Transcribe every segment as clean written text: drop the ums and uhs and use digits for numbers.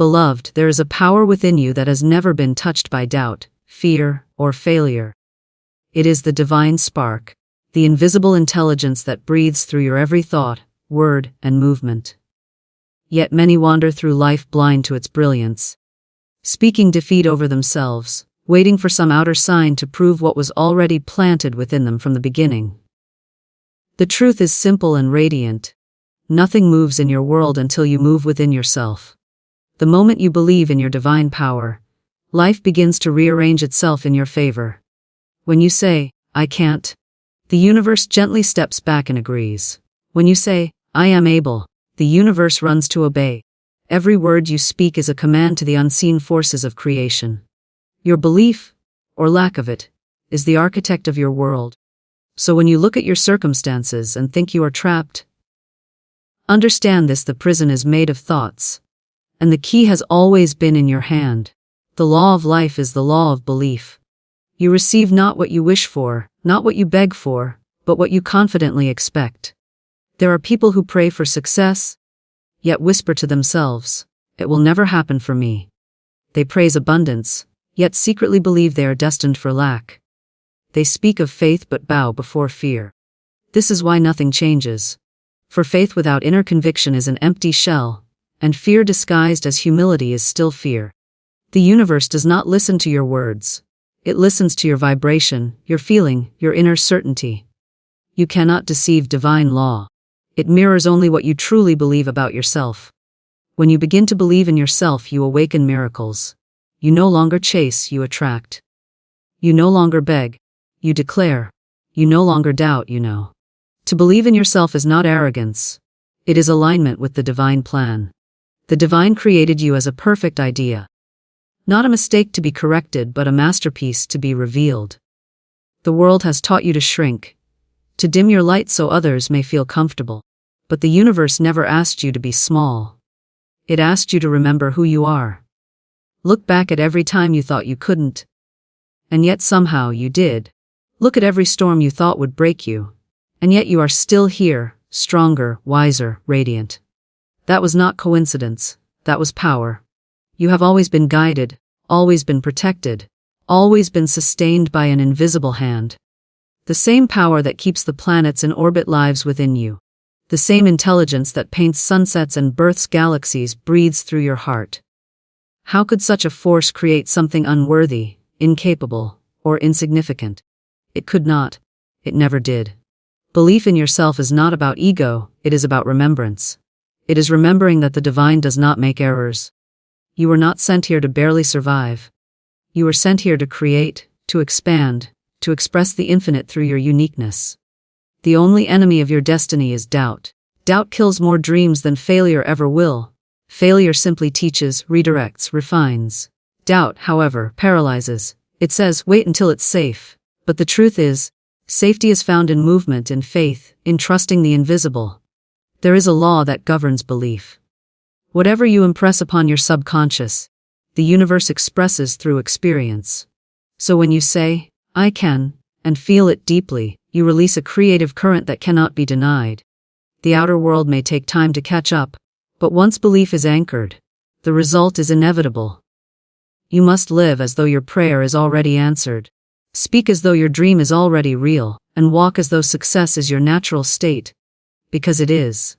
Beloved, there is a power within you that has never been touched by doubt, fear, or failure. It is the divine spark, the invisible intelligence that breathes through your every thought, word, and movement. Yet many wander through life blind to its brilliance, speaking defeat over themselves, waiting for some outer sign to prove what was already planted within them from the beginning. The truth is simple and radiant. Nothing moves in your world until you move within yourself. The moment you believe in your divine power, life begins to rearrange itself in your favor. When you say, "I can't," the universe gently steps back and agrees. When you say, "I am able," the universe runs to obey. Every word you speak is a command to the unseen forces of creation. Your belief, or lack of it, is the architect of your world. So when you look at your circumstances and think you are trapped, understand this: the prison is made of thoughts, and the key has always been in your hand. The law of life is the law of belief. You receive not what you wish for, not what you beg for, but what you confidently expect. There are people who pray for success, yet whisper to themselves, "It will never happen for me." They praise abundance, yet secretly believe they are destined for lack. They speak of faith but bow before fear. This is why nothing changes. For faith without inner conviction is an empty shell, and fear disguised as humility is still fear. The universe does not listen to your words. It listens to your vibration, your feeling, your inner certainty. You cannot deceive divine law. It mirrors only what you truly believe about yourself. When you begin to believe in yourself, you awaken miracles. You no longer chase, you attract. You no longer beg, you declare. You no longer doubt, you know. To believe in yourself is not arrogance. It is alignment with the divine plan. The divine created you as a perfect idea. Not a mistake to be corrected, but a masterpiece to be revealed. The world has taught you to shrink, to dim your light so others may feel comfortable. But the universe never asked you to be small. It asked you to remember who you are. Look back at every time you thought you couldn't, and yet somehow you did. Look at every storm you thought would break you, and yet you are still here, stronger, wiser, radiant. That was not coincidence, that was power. You have always been guided, always been protected, always been sustained by an invisible hand. The same power that keeps the planets in orbit lives within you. The same intelligence that paints sunsets and births galaxies breathes through your heart. How could such a force create something unworthy, incapable, or insignificant? It could not. It never did. Belief in yourself is not about ego, it is about remembrance. It is remembering that the divine does not make errors. You were not sent here to barely survive. You were sent here to create, to expand, to express the infinite through your uniqueness. The only enemy of your destiny is doubt. Doubt kills more dreams than failure ever will. Failure simply teaches, redirects, refines. Doubt, however, paralyzes. It says, wait until it's safe. But the truth is, safety is found in movement, in faith, in trusting the invisible. There is a law that governs belief. Whatever you impress upon your subconscious, the universe expresses through experience. So when you say, "I can," and feel it deeply, you release a creative current that cannot be denied. The outer world may take time to catch up, but once belief is anchored, the result is inevitable. You must live as though your prayer is already answered. Speak as though your dream is already real, and walk as though success is your natural state. Because it is.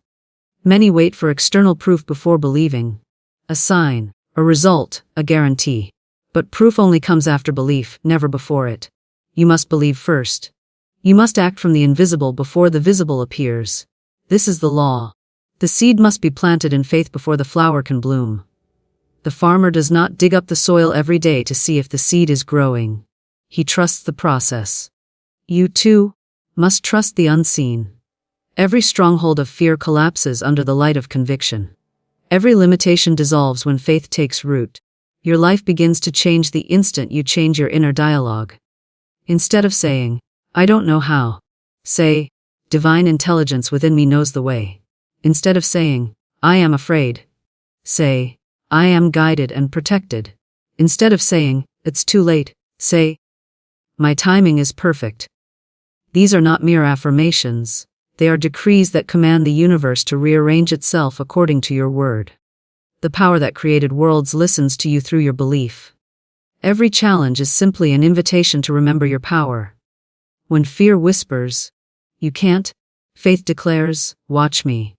Many wait for external proof before believing. A sign, a result, a guarantee. But proof only comes after belief, never before it. You must believe first. You must act from the invisible before the visible appears. This is the law. The seed must be planted in faith before the flower can bloom. The farmer does not dig up the soil every day to see if the seed is growing. He trusts the process. You, too, must trust the unseen. Every stronghold of fear collapses under the light of conviction. Every limitation dissolves when faith takes root. Your life begins to change the instant you change your inner dialogue. Instead of saying, "I don't know how," say, "Divine intelligence within me knows the way." Instead of saying, "I am afraid," say, "I am guided and protected." Instead of saying, "It's too late," say, "My timing is perfect." These are not mere affirmations. They are decrees that command the universe to rearrange itself according to your word. The power that created worlds listens to you through your belief. Every challenge is simply an invitation to remember your power. When fear whispers, "You can't," faith declares, "Watch me."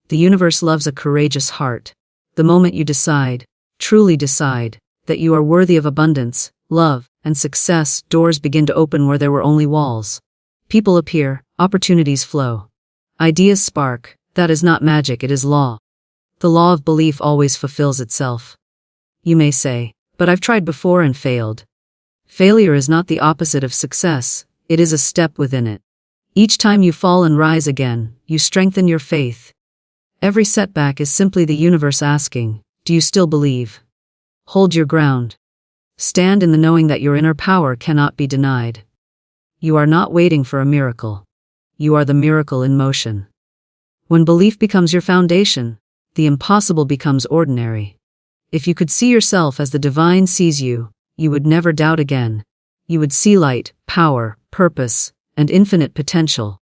The universe loves a courageous heart. The moment you decide, truly decide, that you are worthy of abundance, love, and success, doors begin to open where there were only walls. People appear, opportunities flow. Ideas spark. That is not magic, it is law. The law of belief always fulfills itself. You may say, "But I've tried before and failed." Failure is not the opposite of success, it is a step within it. Each time you fall and rise again, you strengthen your faith. Every setback is simply the universe asking, "Do you still believe?" Hold your ground. Stand in the knowing that your inner power cannot be denied. You are not waiting for a miracle. You are the miracle in motion. When belief becomes your foundation, the impossible becomes ordinary. If you could see yourself as the divine sees you, you would never doubt again. You would see light, power, purpose, and infinite potential.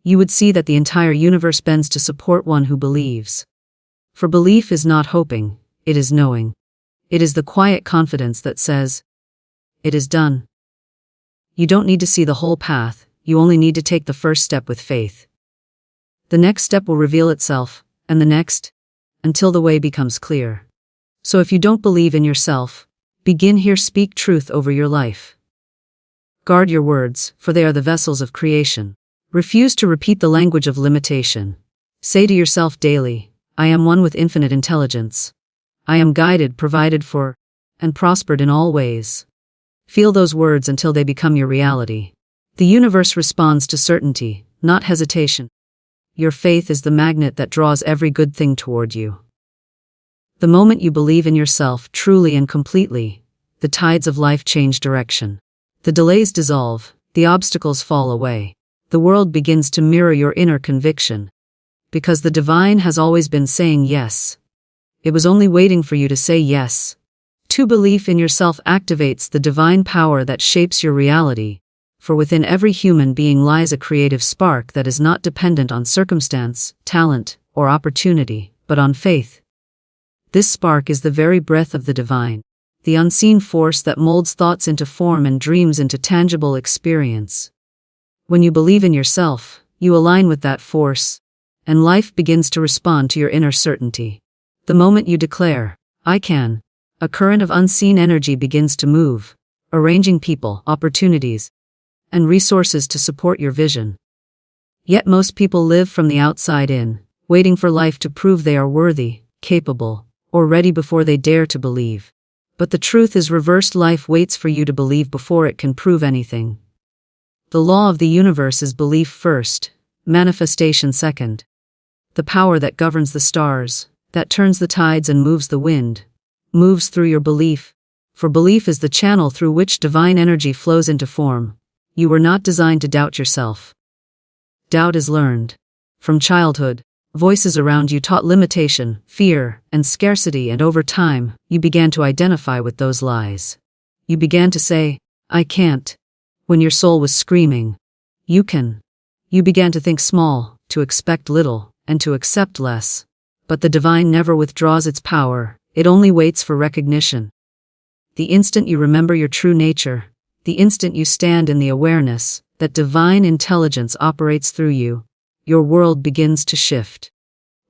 You would see that the entire universe bends to support one who believes. For belief is not hoping, it is knowing. It is the quiet confidence that says, "It is done." You don't need to see the whole path, you only need to take the first step with faith. The next step will reveal itself, and the next, until the way becomes clear. So if you don't believe in yourself, begin here, speak truth over your life. Guard your words, for they are the vessels of creation. Refuse to repeat the language of limitation. Say to yourself daily, "I am one with infinite intelligence. I am guided, provided for, and prospered in all ways." Feel those words until they become your reality. The universe responds to certainty, not hesitation. Your faith is the magnet that draws every good thing toward you. The moment you believe in yourself truly and completely, the tides of life change direction. The delays dissolve, the obstacles fall away. The world begins to mirror your inner conviction. Because the divine has always been saying yes. It was only waiting for you to say yes. True belief in yourself activates the divine power that shapes your reality. For within every human being lies a creative spark that is not dependent on circumstance, talent, or opportunity, but on faith. This spark is the very breath of the divine, the unseen force that molds thoughts into form and dreams into tangible experience. When you believe in yourself, you align with that force, and life begins to respond to your inner certainty. The moment you declare, "I can," a current of unseen energy begins to move, arranging people, opportunities, and resources to support your vision. Yet most people live from the outside in, waiting for life to prove they are worthy, capable, or ready before they dare to believe. But the truth is reversed. Life waits for you to believe before it can prove anything. The law of the universe is belief first, manifestation second. The power that governs the stars, that turns the tides and moves the wind, moves through your belief, for belief is the channel through which divine energy flows into form. You were not designed to doubt yourself. Doubt is learned. From childhood, voices around you taught limitation, fear, and scarcity, and over time, you began to identify with those lies. You began to say, "I can't," when your soul was screaming, "You can." You began to think small, to expect little, and to accept less. But the divine never withdraws its power, it only waits for recognition. The instant you remember your true nature, the instant you stand in the awareness that divine intelligence operates through you, your world begins to shift.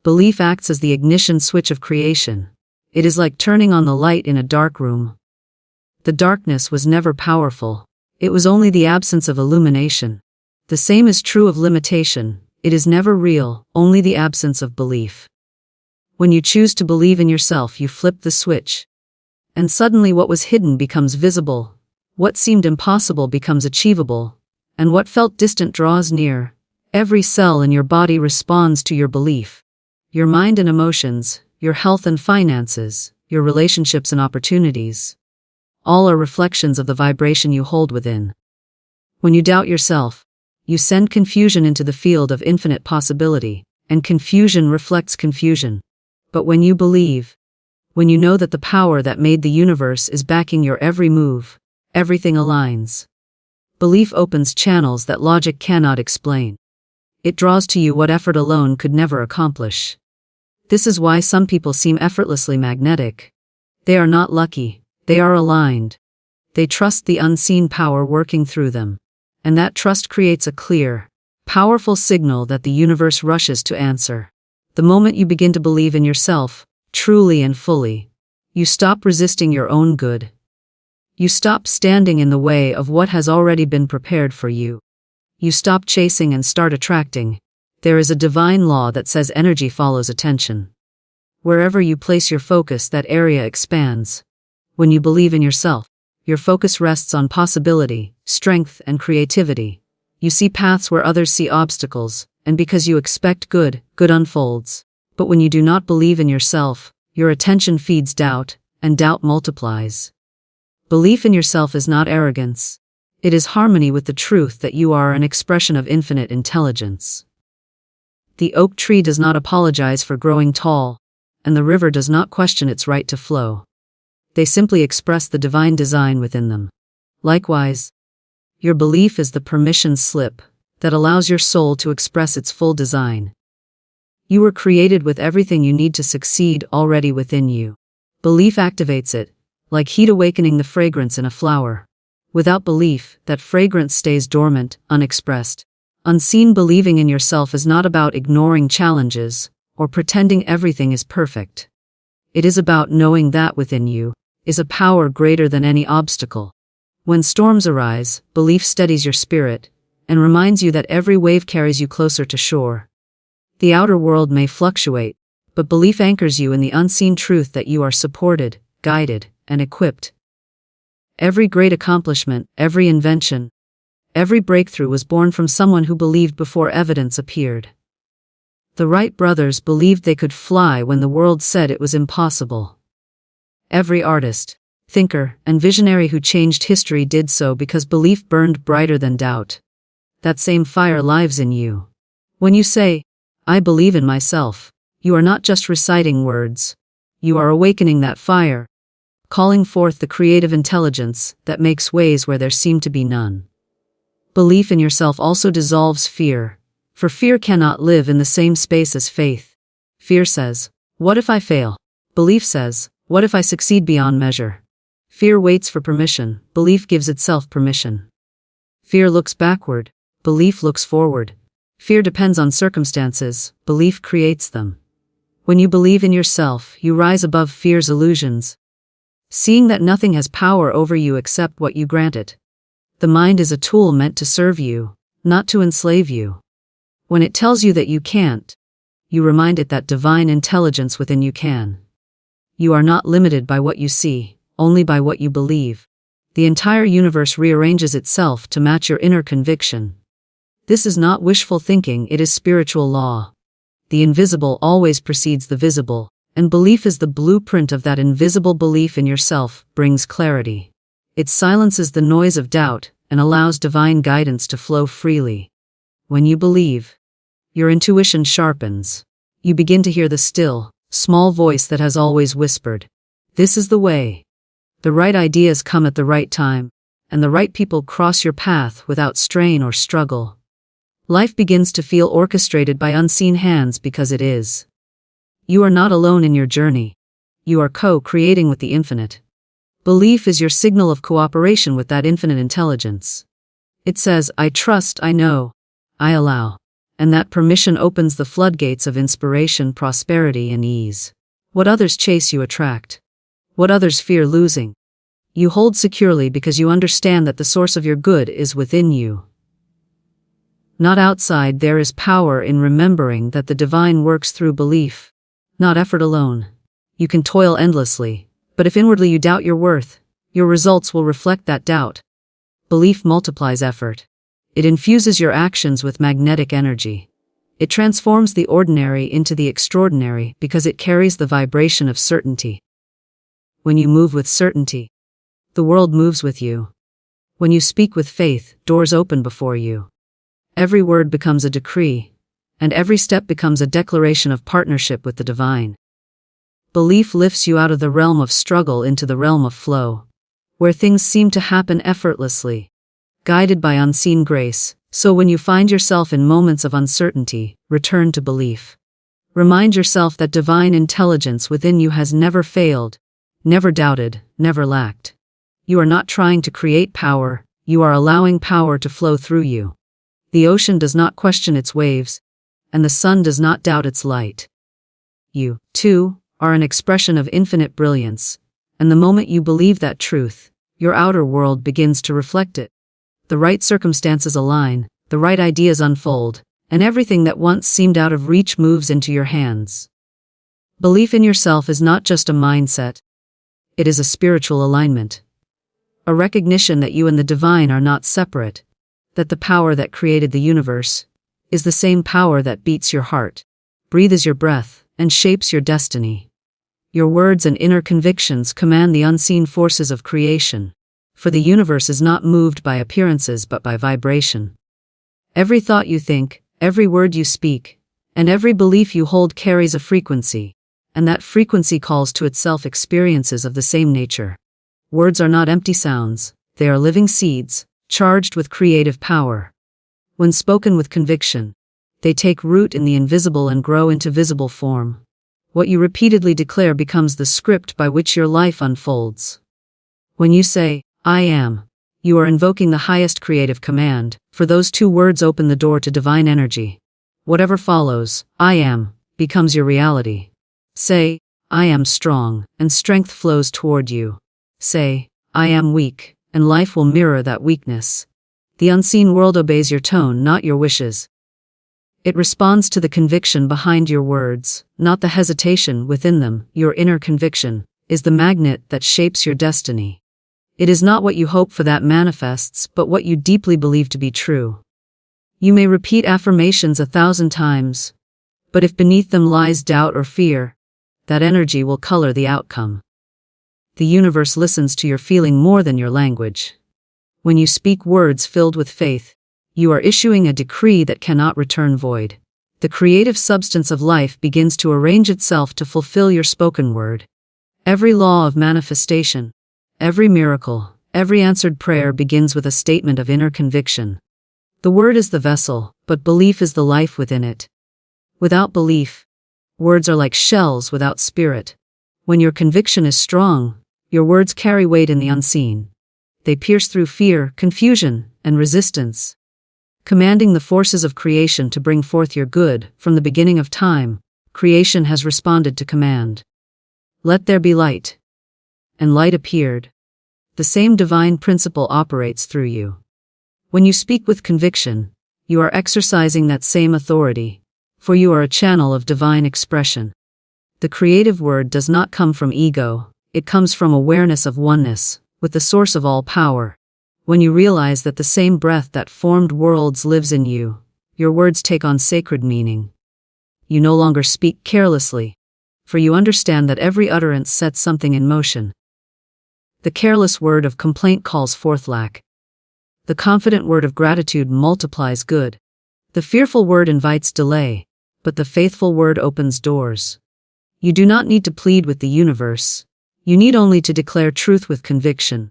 Belief acts as the ignition switch of creation. It is like turning on the light in a dark room. The darkness was never powerful. It was only the absence of illumination. The same is true of limitation. It is never real, only the absence of belief. When you choose to believe in yourself, you flip the switch. And suddenly what was hidden becomes visible. What seemed impossible becomes achievable. And what felt distant draws near. Every cell in your body responds to your belief. Your mind and emotions, your health and finances, your relationships and opportunities. All are reflections of the vibration you hold within. When you doubt yourself, you send confusion into the field of infinite possibility, and confusion reflects confusion. But when you believe, when you know that the power that made the universe is backing your every move, everything aligns. Belief opens channels that logic cannot explain. It draws to you what effort alone could never accomplish. This is why some people seem effortlessly magnetic. They are not lucky, they are aligned. They trust the unseen power working through them. And that trust creates a clear, powerful signal that the universe rushes to answer. The moment you begin to believe in yourself, truly and fully, you stop resisting your own good. You stop standing in the way of what has already been prepared for you. You stop chasing and start attracting. There is a divine law that says energy follows attention. Wherever you place your focus, that area expands. When you believe in yourself, your focus rests on possibility, strength, and creativity. You see paths where others see obstacles, and because you expect good, good unfolds. But when you do not believe in yourself, your attention feeds doubt, and doubt multiplies. Belief in yourself is not arrogance. It is harmony with the truth that you are an expression of infinite intelligence. The oak tree does not apologize for growing tall, and the river does not question its right to flow. They simply express the divine design within them. Likewise, your belief is the permission slip that allows your soul to express its full design. You were created with everything you need to succeed already within you. Belief activates it, like heat awakening the fragrance in a flower. Without belief, that fragrance stays dormant, unexpressed. Unseen believing in yourself is not about ignoring challenges or pretending everything is perfect. It is about knowing that within you is a power greater than any obstacle. When storms arise, belief steadies your spirit and reminds you that every wave carries you closer to shore. The outer world may fluctuate, but belief anchors you in the unseen truth that you are supported, guided, and equipped. Every great accomplishment, every invention, every breakthrough was born from someone who believed before evidence appeared. The Wright brothers believed they could fly when the world said it was impossible. Every artist, thinker, and visionary who changed history did so because belief burned brighter than doubt. That same fire lives in you. When you say, "I believe in myself," you are not just reciting words. You are awakening that fire, calling forth the creative intelligence that makes ways where there seem to be none. Belief in yourself also dissolves fear, for fear cannot live in the same space as faith. Fear says, "What if I fail?" Belief says, "What if I succeed beyond measure?" Fear waits for permission, belief gives itself permission. Fear looks backward, belief looks forward. Fear depends on circumstances, belief creates them. When you believe in yourself, you rise above fear's illusions, seeing that nothing has power over you except what you grant it. The mind is a tool meant to serve you, not to enslave you. When it tells you that you can't, you remind it that divine intelligence within you can. You are not limited by what you see, only by what you believe. The entire universe rearranges itself to match your inner conviction. This is not wishful thinking, it is spiritual law. The invisible always precedes the visible, and belief is the blueprint of that invisible. Belief in yourself brings clarity. It silences the noise of doubt and allows divine guidance to flow freely. When you believe, your intuition sharpens. You begin to hear the still, small voice that has always whispered, "This is the way." The right ideas come at the right time, and the right people cross your path without strain or struggle. Life begins to feel orchestrated by unseen hands because it is. You are not alone in your journey. You are co-creating with the infinite. Belief is your signal of cooperation with that infinite intelligence. It says, "I trust, I know, I allow." And that permission opens the floodgates of inspiration, prosperity, and ease. What others chase you attract. What others fear losing, you hold securely because you understand that the source of your good is within you, not outside. There is power in remembering that the divine works through belief, not effort alone. You can toil endlessly, but if inwardly you doubt your worth, your results will reflect that doubt. Belief multiplies effort. It infuses your actions with magnetic energy. It transforms the ordinary into the extraordinary because it carries the vibration of certainty. When you move with certainty, the world moves with you. When you speak with faith, doors open before you. Every word becomes a decree, and every step becomes a declaration of partnership with the divine. Belief lifts you out of the realm of struggle into the realm of flow, where things seem to happen effortlessly, guided by unseen grace. So when you find yourself in moments of uncertainty, return to belief. Remind yourself that divine intelligence within you has never failed, never doubted, never lacked. You are not trying to create power, you are allowing power to flow through you. The ocean does not question its waves, and the sun does not doubt its light. You, too, are an expression of infinite brilliance, and the moment you believe that truth, your outer world begins to reflect it. The right circumstances align, the right ideas unfold, and everything that once seemed out of reach moves into your hands. Belief in yourself is not just a mindset. It is a spiritual alignment. A recognition that you and the divine are not separate, that the power that created the universe is the same power that beats your heart, breathes your breath, and shapes your destiny. Your words and inner convictions command the unseen forces of creation, for the universe is not moved by appearances but by vibration. Every thought you think, every word you speak, and every belief you hold carries a frequency, and that frequency calls to itself experiences of the same nature. Words are not empty sounds, they are living seeds, charged with creative power. When spoken with conviction, they take root in the invisible and grow into visible form. What you repeatedly declare becomes the script by which your life unfolds. When you say, "I am," you are invoking the highest creative command, for those two words open the door to divine energy. Whatever follows, "I am," becomes your reality. Say, "I am strong," and strength flows toward you. Say, "I am weak," and life will mirror that weakness. The unseen world obeys your tone, not your wishes. It responds to the conviction behind your words, not the hesitation within them. Your inner conviction is the magnet that shapes your destiny. It is not what you hope for that manifests, but what you deeply believe to be true. You may repeat affirmations 1,000 times, but if beneath them lies doubt or fear, that energy will color the outcome. The universe listens to your feeling more than your language. When you speak words filled with faith, you are issuing a decree that cannot return void. The creative substance of life begins to arrange itself to fulfill your spoken word. Every law of manifestation, every miracle, every answered prayer begins with a statement of inner conviction. The word is the vessel, but belief is the life within it. Without belief, words are like shells without spirit. When your conviction is strong, your words carry weight in the unseen. They pierce through fear, confusion, and resistance, commanding the forces of creation to bring forth your good. From the beginning of time, creation has responded to command. Let there be light. And light appeared. The same divine principle operates through you. When you speak with conviction, you are exercising that same authority, for you are a channel of divine expression. The creative word does not come from ego, it comes from awareness of oneness with the source of all power. When you realize that the same breath that formed worlds lives in you, your words take on sacred meaning. You no longer speak carelessly, for you understand that every utterance sets something in motion. The careless word of complaint calls forth lack. The confident word of gratitude multiplies good. The fearful word invites delay, but the faithful word opens doors. You do not need to plead with the universe. You need only to declare truth with conviction.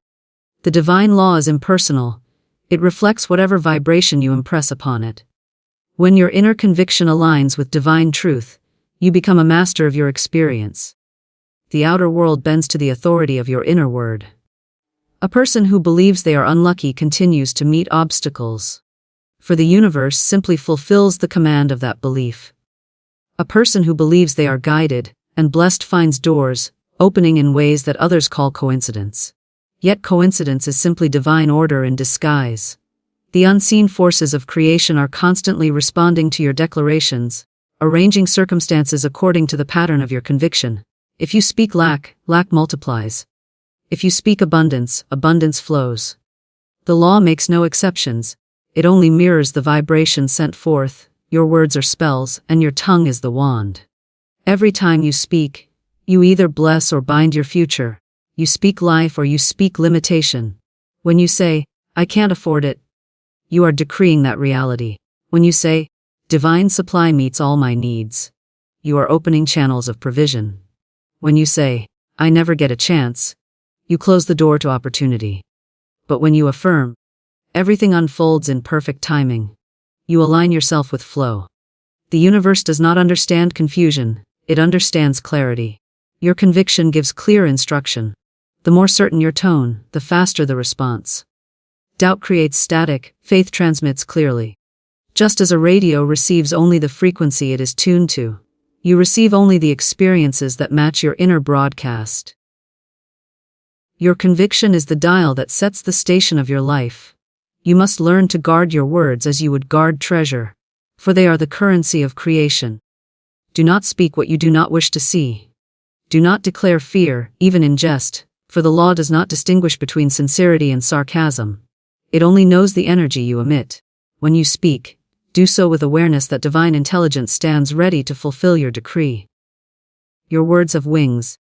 The divine law is impersonal. It reflects whatever vibration you impress upon it. When your inner conviction aligns with divine truth, you become a master of your experience. The outer world bends to the authority of your inner word. A person who believes they are unlucky continues to meet obstacles, for the universe simply fulfills the command of that belief. A person who believes they are guided and blessed finds doors opening in ways that others call coincidence. Yet coincidence is simply divine order in disguise. The unseen forces of creation are constantly responding to your declarations, arranging circumstances according to the pattern of your conviction. If you speak lack, lack multiplies. If you speak abundance, abundance flows. The law makes no exceptions. It only mirrors the vibration sent forth. Your words are spells, and your tongue is the wand. Every time you speak, you either bless or bind your future. You speak life or you speak limitation. When you say, "I can't afford it," you are decreeing that reality. When you say, "Divine supply meets all my needs," you are opening channels of provision. When you say, "I never get a chance," you close the door to opportunity. But when you affirm, "Everything unfolds in perfect timing," you align yourself with flow. The universe does not understand confusion, it understands clarity. Your conviction gives clear instruction. The more certain your tone, the faster the response. Doubt creates static, faith transmits clearly. Just as a radio receives only the frequency it is tuned to, you receive only the experiences that match your inner broadcast. Your conviction is the dial that sets the station of your life. You must learn to guard your words as you would guard treasure, for they are the currency of creation. Do not speak what you do not wish to see. Do not declare fear, even in jest, for the law does not distinguish between sincerity and sarcasm. It only knows the energy you emit. When you speak, do so with awareness that divine intelligence stands ready to fulfill your decree. Your words have wings.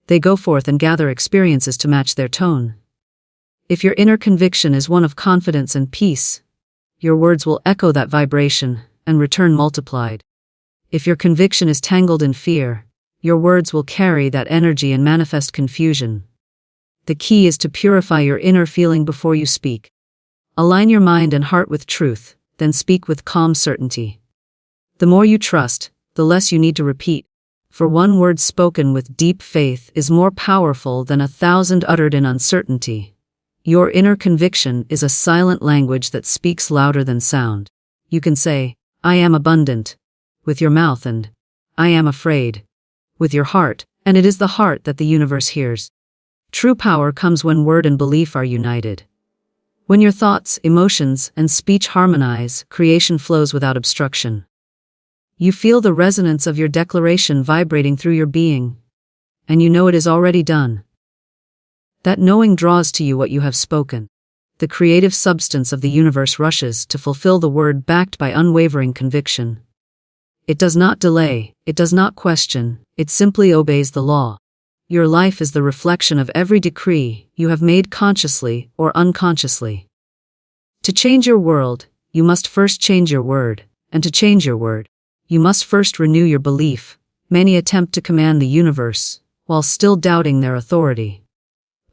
They go forth and gather experiences to match their tone. If your inner conviction is one of confidence and peace, your words will echo that vibration and return multiplied. If your conviction is tangled in fear, your words will carry that energy and manifest confusion. The key is to purify your inner feeling before you speak. Align your mind and heart with truth, then speak with calm certainty. The more you trust, the less you need to repeat, for one word spoken with deep faith is more powerful than 1,000 uttered in uncertainty. Your inner conviction is a silent language that speaks louder than sound. You can say, "I am abundant," with your mouth, and "I am afraid," with your heart, and it is the heart that the universe hears. True power comes when word and belief are united. When your thoughts, emotions, and speech harmonize, creation flows without obstruction. You feel the resonance of your declaration vibrating through your being, and you know it is already done. That knowing draws to you what you have spoken. The creative substance of the universe rushes to fulfill the word backed by unwavering conviction. It does not delay, it does not question, it simply obeys the law. Your life is the reflection of every decree you have made consciously or unconsciously. To change your world, you must first change your word, and to change your word, you must first renew your belief. Many attempt to command the universe, while still doubting their authority.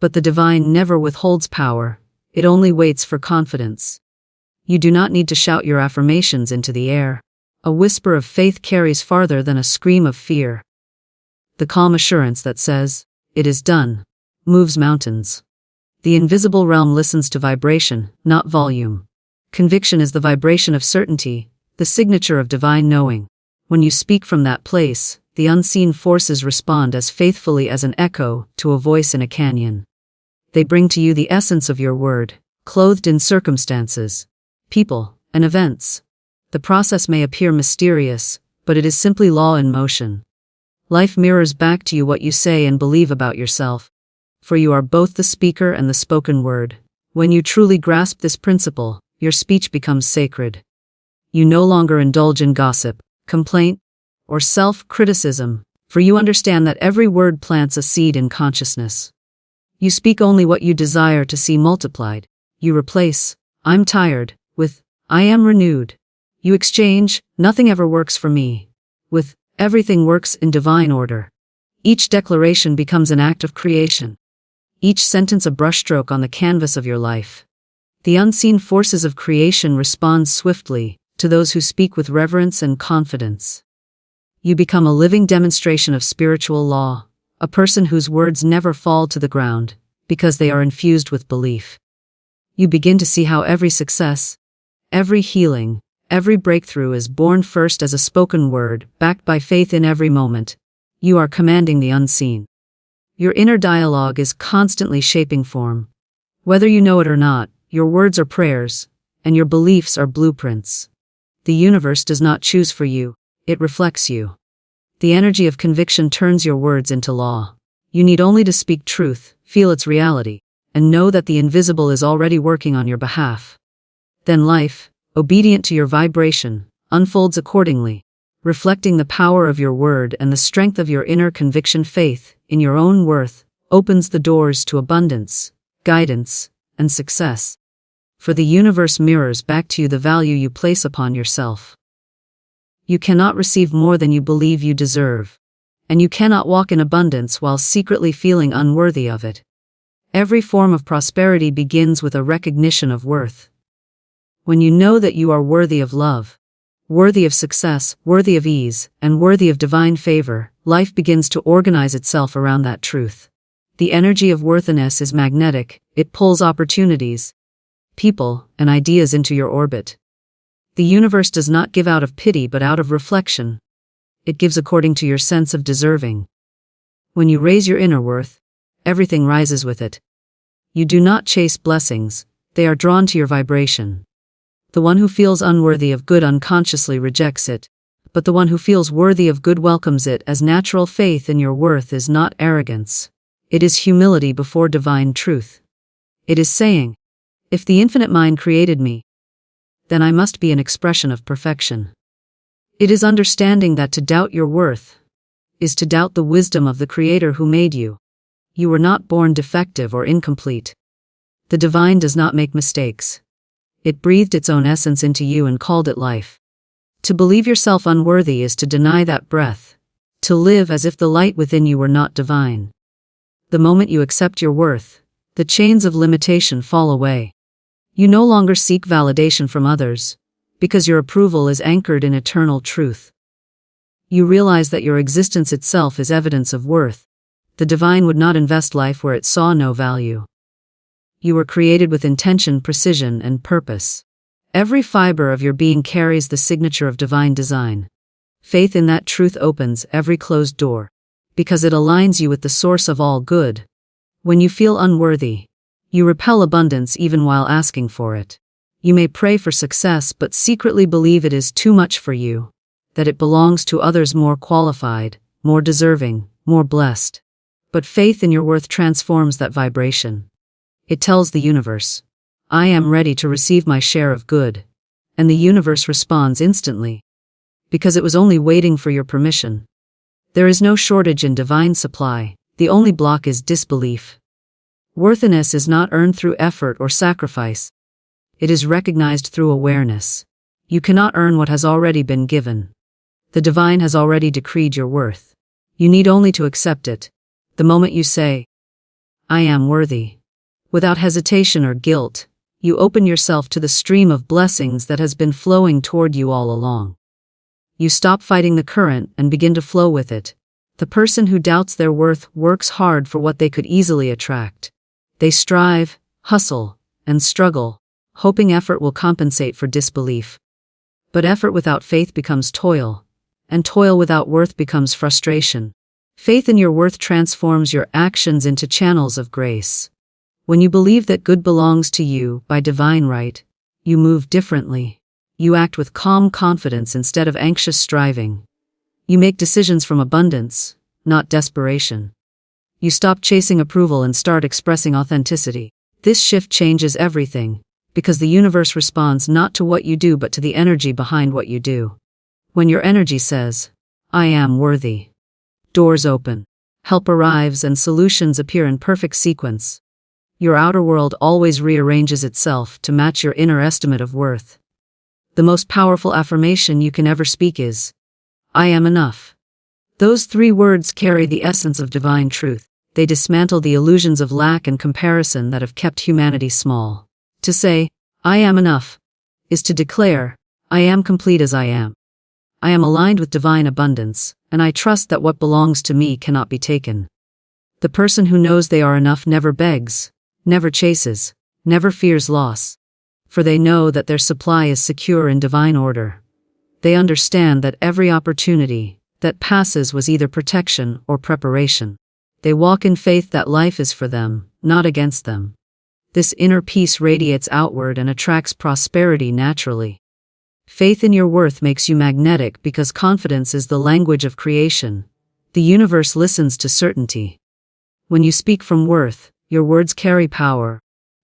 But the divine never withholds power, it only waits for confidence. You do not need to shout your affirmations into the air. A whisper of faith carries farther than a scream of fear. The calm assurance that says, "It is done," moves mountains. The invisible realm listens to vibration, not volume. Conviction is the vibration of certainty, the signature of divine knowing. When you speak from that place, the unseen forces respond as faithfully as an echo to a voice in a canyon. They bring to you the essence of your word, clothed in circumstances, people, and events. The process may appear mysterious, but it is simply law in motion. Life mirrors back to you what you say and believe about yourself, for you are both the speaker and the spoken word. When you truly grasp this principle, your speech becomes sacred. You no longer indulge in gossip, complaint, or self-criticism, for you understand that every word plants a seed in consciousness. You speak only what you desire to see multiplied. You replace, "I'm tired," with, "I am renewed." You exchange, "Nothing ever works for me," with, "Everything works in divine order." Each declaration becomes an act of creation. Each sentence a brushstroke on the canvas of your life. The unseen forces of creation respond swiftly to those who speak with reverence and confidence. You become a living demonstration of spiritual law, a person whose words never fall to the ground, because they are infused with belief. You begin to see how every success, every healing, every breakthrough is born first as a spoken word, backed by faith in every moment. You are commanding the unseen. Your inner dialogue is constantly shaping form. Whether you know it or not, your words are prayers, and your beliefs are blueprints. The universe does not choose for you, it reflects you. The energy of conviction turns your words into law. You need only to speak truth, feel its reality, and know that the invisible is already working on your behalf. Then life, obedient to your vibration, unfolds accordingly, reflecting the power of your word and the strength of your inner conviction. Faith in your own worth opens the doors to abundance, guidance, and success. For the universe mirrors back to you the value you place upon yourself. You cannot receive more than you believe you deserve, and you cannot walk in abundance while secretly feeling unworthy of it. Every form of prosperity begins with a recognition of worth. When you know that you are worthy of love, worthy of success, worthy of ease, and worthy of divine favor, life begins to organize itself around that truth. The energy of worthiness is magnetic. It pulls opportunities, people, and ideas into your orbit. The universe does not give out of pity but out of reflection. It gives according to your sense of deserving. When you raise your inner worth, everything rises with it. You do not chase blessings, they are drawn to your vibration. The one who feels unworthy of good unconsciously rejects it, but the one who feels worthy of good welcomes it as natural. Faith in your worth is not arrogance. It is humility before divine truth. It is saying, if the infinite mind created me, then I must be an expression of perfection. It is understanding that to doubt your worth is to doubt the wisdom of the Creator who made you. You were not born defective or incomplete. The divine does not make mistakes. It breathed its own essence into you and called it life. To believe yourself unworthy is to deny that breath, to live as if the light within you were not divine. The moment you accept your worth, the chains of limitation fall away. You no longer seek validation from others, because your approval is anchored in eternal truth. You realize that your existence itself is evidence of worth. The divine would not invest life where it saw no value. You were created with intention, precision, and purpose. Every fiber of your being carries the signature of divine design. Faith in that truth opens every closed door, because it aligns you with the source of all good. When you feel unworthy, you repel abundance even while asking for it. You may pray for success but secretly believe it is too much for you, that it belongs to others more qualified, more deserving, more blessed. But faith in your worth transforms that vibration. It tells the universe, I am ready to receive my share of good. And the universe responds instantly, because it was only waiting for your permission. There is no shortage in divine supply, the only block is disbelief. Worthiness is not earned through effort or sacrifice. It is recognized through awareness. You cannot earn what has already been given. The divine has already decreed your worth. You need only to accept it. The moment you say, I am worthy, without hesitation or guilt, you open yourself to the stream of blessings that has been flowing toward you all along. You stop fighting the current and begin to flow with it. The person who doubts their worth works hard for what they could easily attract. They strive, hustle, and struggle, hoping effort will compensate for disbelief. But effort without faith becomes toil, and toil without worth becomes frustration. Faith in your worth transforms your actions into channels of grace. When you believe that good belongs to you by divine right, you move differently. You act with calm confidence instead of anxious striving. You make decisions from abundance, not desperation. You stop chasing approval and start expressing authenticity. This shift changes everything, because the universe responds not to what you do but to the energy behind what you do. When your energy says, I am worthy, doors open, help arrives, and solutions appear in perfect sequence. Your outer world always rearranges itself to match your inner estimate of worth. The most powerful affirmation you can ever speak is, I am enough. Those 3 words carry the essence of divine truth. They dismantle the illusions of lack and comparison that have kept humanity small. To say, I am enough, is to declare, I am complete as I am. I am aligned with divine abundance, and I trust that what belongs to me cannot be taken. The person who knows they are enough never begs, never chases, never fears loss, for they know that their supply is secure in divine order. They understand that every opportunity that passes was either protection or preparation. They walk in faith that life is for them, not against them. This inner peace radiates outward and attracts prosperity naturally. Faith in your worth makes you magnetic because confidence is the language of creation. The universe listens to certainty. When you speak from worth, your words carry power,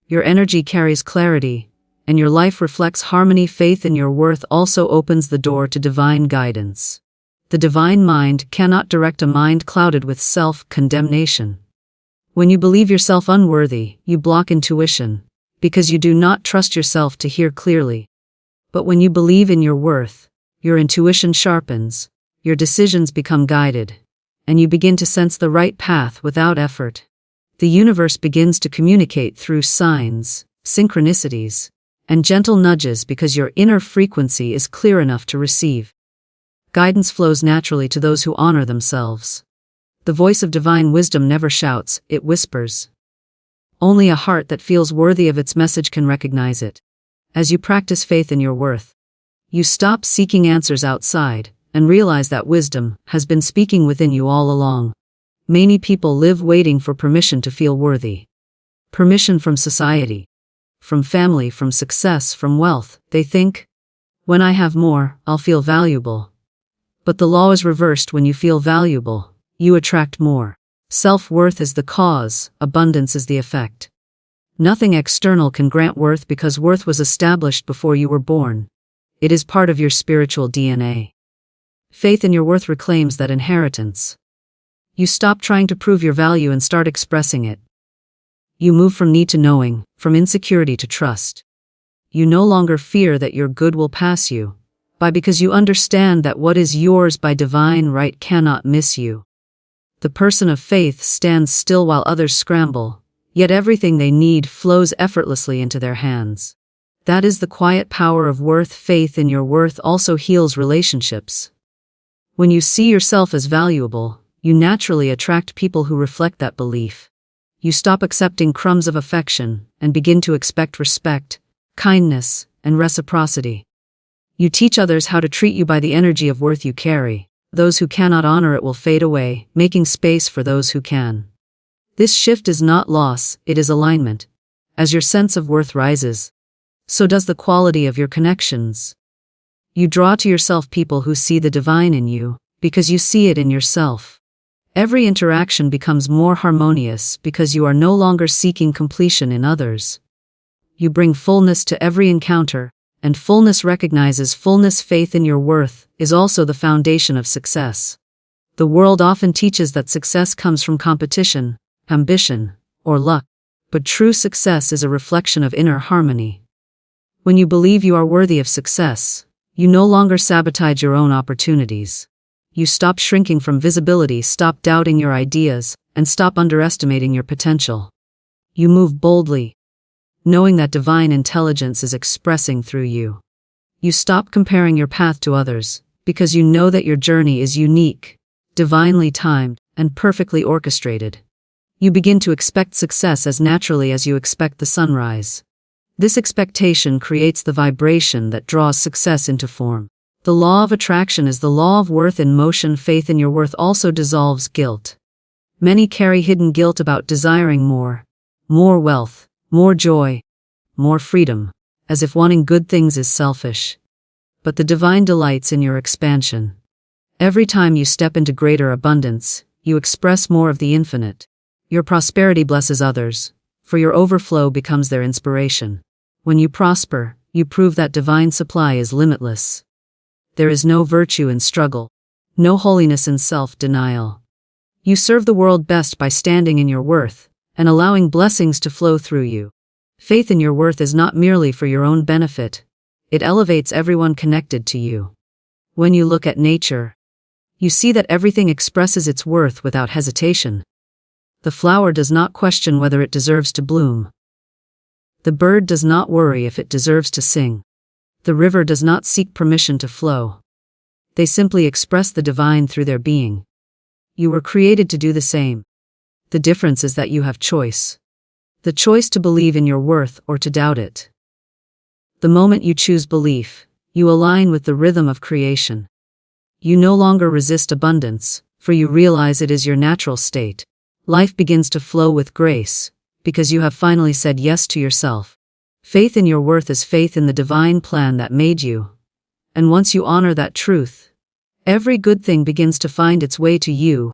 your energy carries clarity, and your life reflects harmony. Faith in your worth also opens the door to divine guidance. The divine mind cannot direct a mind clouded with self-condemnation. When you believe yourself unworthy, you block intuition, because you do not trust yourself to hear clearly. But when you believe in your worth, your intuition sharpens, your decisions become guided, and you begin to sense the right path without effort. The universe begins to communicate through signs, synchronicities, and gentle nudges because your inner frequency is clear enough to receive. Guidance flows naturally to those who honor themselves. The voice of divine wisdom never shouts, it whispers. Only a heart that feels worthy of its message can recognize it. As you practice faith in your worth, you stop seeking answers outside and realize that wisdom has been speaking within you all along. Many people live waiting for permission to feel worthy. Permission from society, from family, from success, from wealth. They think, when I have more, I'll feel valuable. But the law is reversed. When you feel valuable, you attract more. Self-worth is the cause, abundance is the effect. Nothing external can grant worth because worth was established before you were born. It is part of your spiritual DNA. Faith in your worth reclaims that inheritance. You stop trying to prove your value and start expressing it. You move from need to knowing, from insecurity to trust. You no longer fear that your good will pass you by because you understand that what is yours by divine right cannot miss you. The person of faith stands still while others scramble, yet everything they need flows effortlessly into their hands. That is the quiet power of worth. Faith in your worth also heals relationships. When you see yourself as valuable, you naturally attract people who reflect that belief. You stop accepting crumbs of affection and begin to expect respect, kindness, and reciprocity. You teach others how to treat you by the energy of worth you carry. Those who cannot honor it will fade away, making space for those who can. This shift is not loss, it is alignment. As your sense of worth rises, so does the quality of your connections. You draw to yourself people who see the divine in you, because you see it in yourself. Every interaction becomes more harmonious because you are no longer seeking completion in others. You bring fullness to every encounter, and fullness recognizes fullness. Faith in your worth is also the foundation of success. The world often teaches that success comes from competition, ambition, or luck, but true success is a reflection of inner harmony. When you believe you are worthy of success, you no longer sabotage your own opportunities. You stop shrinking from visibility, stop doubting your ideas, and stop underestimating your potential. You move boldly, knowing that divine intelligence is expressing through you. You stop comparing your path to others, because you know that your journey is unique, divinely timed, and perfectly orchestrated. You begin to expect success as naturally as you expect the sunrise. This expectation creates the vibration that draws success into form. The law of attraction is the law of worth in motion. Faith in your worth also dissolves guilt. Many carry hidden guilt about desiring more wealth, more joy, more freedom, as if wanting good things is selfish. But the divine delights in your expansion. Every time you step into greater abundance, you express more of the infinite. Your prosperity blesses others, for your overflow becomes their inspiration. When you prosper, you prove that divine supply is limitless. There is no virtue in struggle, no holiness in self-denial. You serve the world best by standing in your worth and allowing blessings to flow through you. Faith in your worth is not merely for your own benefit. It elevates everyone connected to you. When you look at nature, you see that everything expresses its worth without hesitation. The flower does not question whether it deserves to bloom. The bird does not worry if it deserves to sing. The river does not seek permission to flow. They simply express the divine through their being. You were created to do the same. The difference is that you have choice. The choice to believe in your worth or to doubt it. The moment you choose belief, you align with the rhythm of creation. You no longer resist abundance, for you realize it is your natural state. Life begins to flow with grace, because you have finally said yes to yourself. Faith in your worth is faith in the divine plan that made you. And once you honor that truth, every good thing begins to find its way to you.